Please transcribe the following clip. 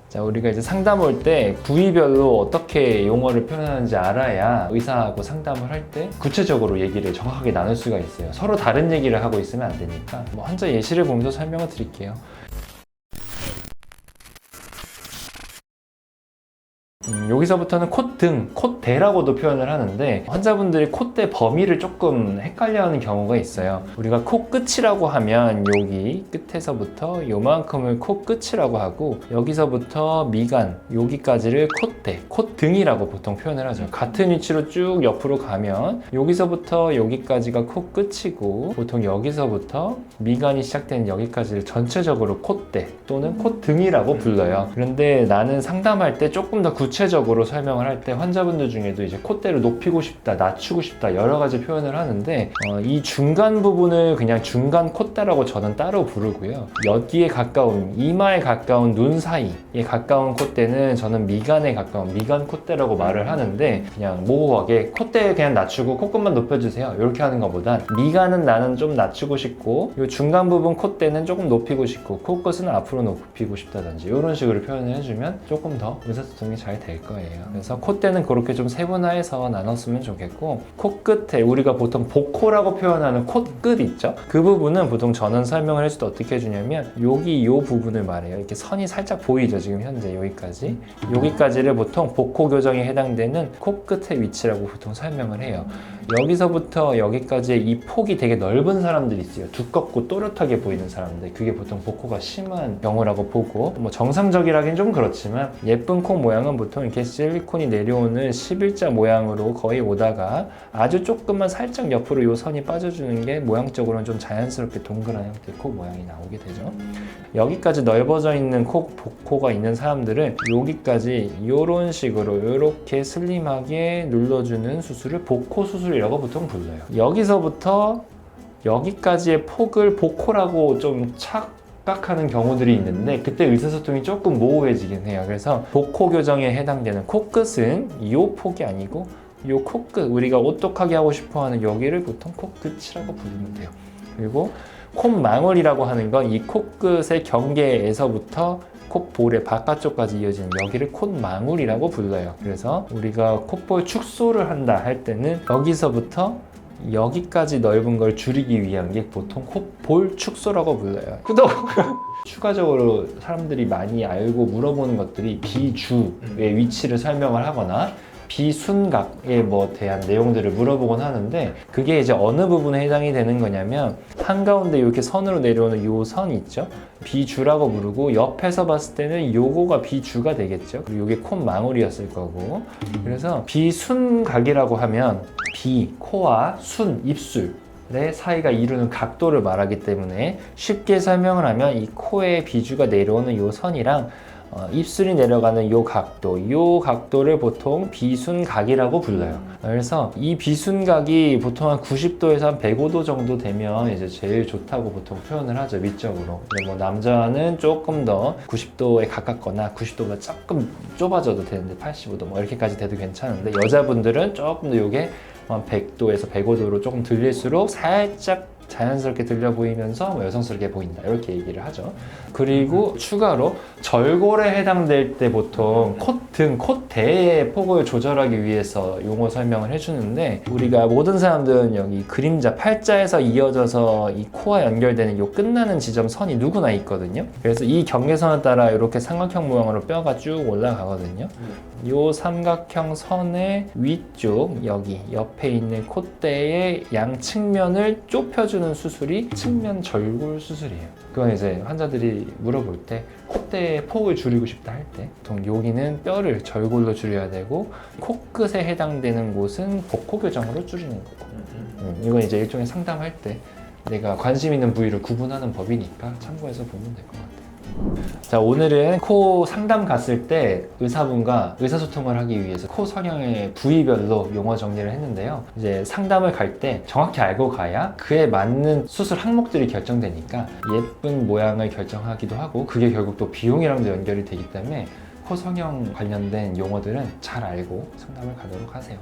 자, 우리가 이제 상담 올 때 부위별로 어떻게 용어를 표현하는지 알아야 의사하고 상담을 할 때 구체적으로 얘기를 정확하게 나눌 수가 있어요. 서로 다른 얘기를 하고 있으면 안 되니까 환자 예시를 보면서 설명을 드릴게요. 여기서부터는 콧등, 콧대라고도 표현을 하는데 환자분들이 콧대 범위를 조금 헷갈려하는 경우가 있어요. 우리가 코끝이라고 하면 여기 끝에서부터 요만큼을 코끝이라고 하고 여기서부터 미간, 여기까지를 콧대, 콧등이라고 보통 표현을 하죠. 같은 위치로 쭉 옆으로 가면 여기서부터 여기까지가 코끝이고 보통 여기서부터 미간이 시작되는 여기까지를 전체적으로 콧대 또는 콧등이라고 불러요. 그런데 나는 상담할 때 조금 더 구체적으로 설명을 할 때 환자분들 중에도 이제 콧대를 높이고 싶다, 낮추고 싶다 여러 가지 표현을 하는데 이 중간 부분을 그냥 중간 콧대라고 저는 따로 부르고요. 여기에 가까운, 이마에 가까운 눈 사이에 가까운 콧대는 저는 미간에 가까운 미간 콧대라고 말을 하는데 그냥 모호하게 콧대 그냥 낮추고 코끝만 높여주세요 이렇게 하는 것보단 미간은 나는 좀 낮추고 싶고 이 중간 부분 콧대는 조금 높이고 싶고 코끝은 앞으로 높이고 싶다든지 이런 식으로 표현을 해주면 조금 더 의사소통이 잘 될 거예요. 그래서 콧대는 그렇게 좀 세분화해서 나눴으면 좋겠고 코끝에 우리가 보통 복코라고 표현하는 콧끝 있죠? 그 부분은 보통 저는 설명을 해줄 때 어떻게 해주냐면 여기 요 부분을 말해요. 이렇게 선이 살짝 보이죠? 지금 현재 여기까지 여기까지를 보통 복코 교정에 해당되는 코끝의 위치라고 보통 설명을 해요. 여기서부터 여기까지의 이 폭이 되게 넓은 사람들이 있어요. 두껍고 또렷하게 보이는 사람들. 그게 보통 복코가 심한 경우라고 보고 뭐 정상적이라긴 좀 그렇지만 예쁜 코 모양은 보통 이렇게 실리콘이 내려오는 11자 모양으로 거의 오다가 아주 조금만 살짝 옆으로 요 선이 빠져주는 게 모양적으로는 좀 자연스럽게 동그란 형태의 코 모양이 나오게 되죠. 여기까지 넓어져 있는 복코가 있는 사람들은 여기까지 이런 식으로 이렇게 슬림하게 눌러주는 수술을 복코 수술이라고 보통 불러요. 여기서부터 여기까지의 폭을 복코라고 좀 착각하는 경우들이 있는데 그때 의사소통이 조금 모호해지긴 해요. 그래서 복코 교정에 해당되는 코끝은 이 폭이 아니고 이 코끝, 우리가 오똑하게 하고 싶어하는 여기를 보통 코끝이라고 부르면 돼요. 그리고 콧망울이라고 하는 건 이 코끝의 경계에서부터 콧볼의 바깥쪽까지 이어지는 여기를 콧망울이라고 불러요. 그래서 우리가 콧볼 축소를 한다 할 때는 여기서부터 여기까지 넓은 걸 줄이기 위한 게 보통 콧볼 축소라고 불러요. 구독! 추가적으로 사람들이 많이 알고 물어보는 것들이 비주의 위치를 설명을 하거나 비순각에 대한 내용들을 물어보곤 하는데 그게 이제 어느 부분에 해당이 되는 거냐면 한가운데 이렇게 선으로 내려오는 요 선 있죠? 비주라고 부르고 옆에서 봤을 때는 요거가 비주가 되겠죠? 그리고 요게 콧망울이었을 거고 그래서 비순각이라고 하면 비, 코와 순, 입술 의 사이가 이루는 각도를 말하기 때문에 쉽게 설명을 하면 이 코에 비주가 내려오는 요 선이랑 입술이 내려가는 요 각도를 보통 비순각이라고 불러요. 그래서 이 비순각이 보통 한 90도에서 한 105도 정도 되면 이제 제일 좋다고 보통 표현을 하죠, 위적으로. 근데 남자는 조금 더 90도에 가깝거나 90도가 조금 좁아져도 되는데 85도 이렇게까지 돼도 괜찮은데 여자분들은 조금 더 요게 한 100도에서 105도로 조금 들릴수록 살짝 자연스럽게 들려 보이면서 여성스럽게 보인다 이렇게 얘기를 하죠. 그리고 추가로 절골에 해당될 때 보통 콧등, 콧대의 폭을 조절하기 위해서 용어 설명을 해주는데 우리가 모든 사람들은 여기 그림자 팔자에서 이어져서 이 코와 연결되는 요 끝나는 지점 선이 누구나 있거든요. 그래서 이 경계선을 따라 이렇게 삼각형 모양으로 뼈가 쭉 올라가거든요. 요 삼각형 선의 위쪽 여기 옆에 있는 콧대의 양 측면을 좁혀주는 수술이 측면 절골 수술이에요. 그건 이제 환자들이 물어볼 때 콧대의 폭을 줄이고 싶다 할 때 보통 여기는 뼈를 절골로 줄여야 되고 코끝에 해당되는 곳은 복코 교정으로 줄이는 거고 이건 이제 일종의 상담할 때 내가 관심 있는 부위를 구분하는 법이니까 참고해서 보면 될 것 같아요. 자, 오늘은 코 상담 갔을 때 의사분과 의사소통을 하기 위해서 코 성형의 부위별로 용어 정리를 했는데요. 이제 상담을 갈 때 정확히 알고 가야 그에 맞는 수술 항목들이 결정되니까 예쁜 모양을 결정하기도 하고 그게 결국 또 비용이랑도 연결이 되기 때문에 코 성형 관련된 용어들은 잘 알고 상담을 가도록 하세요.